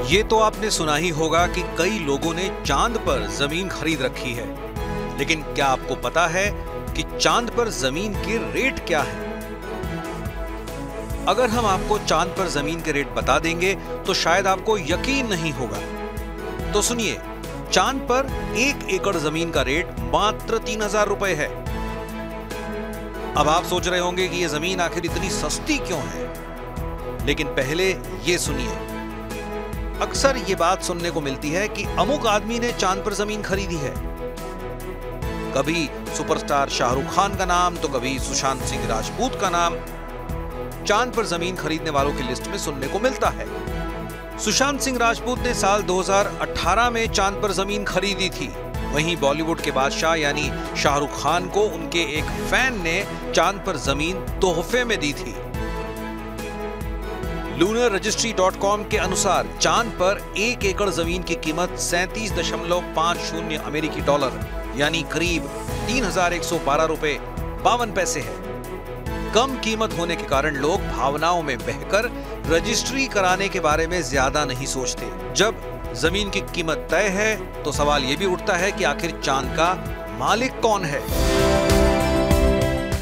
ये तो आपने सुना ही होगा कि कई लोगों ने चांद पर जमीन खरीद रखी है, लेकिन क्या आपको पता है कि चांद पर जमीन के रेट क्या है? अगर हम आपको चांद पर जमीन के रेट बता देंगे तो शायद आपको यकीन नहीं होगा। तो सुनिए, चांद पर 1 एकड़ जमीन का रेट मात्र 3000 रुपए है। अब आप सोच रहे होंगे कि यह जमीन आखिर इतनी सस्ती क्यों है, लेकिन पहले यह सुनिए। अक्सर यह बात सुनने को मिलती है कि अमुक आदमी ने चांद पर जमीन खरीदी है। कभी सुपरस्टार शाहरुख खान का नाम तो कभी सुशांत सिंह राजपूत का नाम चांद पर जमीन खरीदने वालों की लिस्ट में सुनने को मिलता है। सुशांत सिंह राजपूत ने साल 2018 में चांद पर जमीन खरीदी थी। वहीं बॉलीवुड के बादशाह यानी शाहरुख खान को उनके एक फैन ने चांद पर जमीन तोहफे में दी थी। lunarregistry.com के अनुसार चांद पर 1 एकड़ जमीन की कीमत 37.50 अमेरिकी डॉलर यानी करीब 3112 रुपए 52 पैसे है। कम कीमत होने के कारण लोग भावनाओं में बहकर रजिस्ट्री कराने के बारे में ज्यादा नहीं सोचते। जब जमीन की कीमत तय है तो सवाल यह भी उठता है कि आखिर चांद का मालिक कौन है।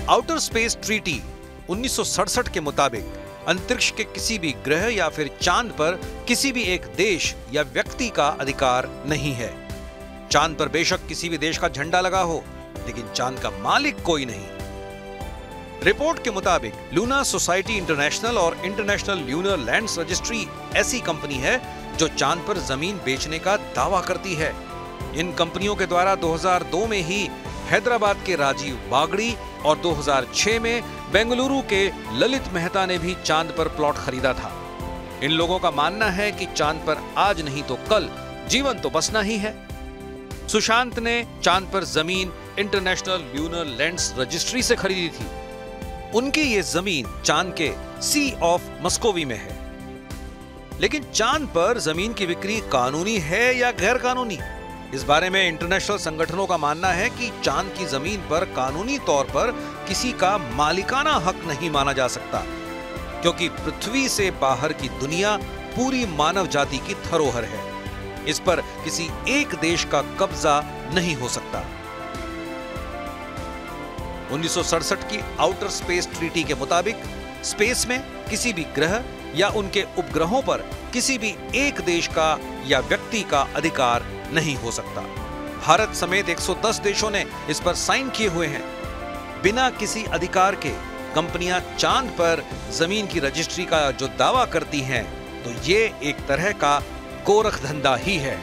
आउटर स्पेस ट्रीटी 1967 के मुताबिक अंतरिक्ष के किसी भी ग्रह या फिर चांद पर किसी भी एक देश या व्यक्ति का अधिकार नहीं है। चांद पर बेशक किसी भी देश का झंडा लगा हो, लेकिन चांद का मालिक कोई नहीं। रिपोर्ट के मुताबिक लूना सोसाइटी इंटरनेशनल और इंटरनेशनल ल्यूनर लैंड्स रजिस्ट्री ऐसी कंपनी है जो चांद पर जमीन बेचने का दावा करती है। इन कंपनियों के द्वारा 2002 में ही हैदराबाद के राजीव बागड़ी और 2006 में बेंगलुरु के ललित मेहता ने भी चांद पर प्लॉट खरीदा था। इन लोगों का मानना है कि चांद पर आज नहीं तो कल जीवन तो बसना ही है। सुशांत ने चांद पर जमीन इंटरनेशनल ल्यूनर लैंड्स रजिस्ट्री से खरीदी थी। उनकी ये जमीन चांद के सी ऑफ मस्कोवी में है। लेकिन चांद पर जमीन की बिक्री कानूनी है या गैर कानूनी, इस बारे में इंटरनेशनल संगठनों का मानना है कि चांद की जमीन पर कानूनी तौर पर किसी का मालिकाना हक नहीं माना जा सकता, क्योंकि पृथ्वी से बाहर की दुनिया पूरी मानव जाति की धरोहर है। इस पर किसी एक देश का कब्जा नहीं हो सकता। 1967 की आउटर स्पेस ट्रीटी के मुताबिक स्पेस में किसी भी ग्रह या उनके उपग्रहों पर किसी भी एक देश का या व्यक्ति का अधिकार नहीं हो सकता। भारत समेत 110 देशों ने इस पर साइन किए हुए हैं। बिना किसी अधिकार के कंपनियां चांद पर जमीन की रजिस्ट्री का जो दावा करती हैं, तो ये एक तरह का गोरख धंधा ही है।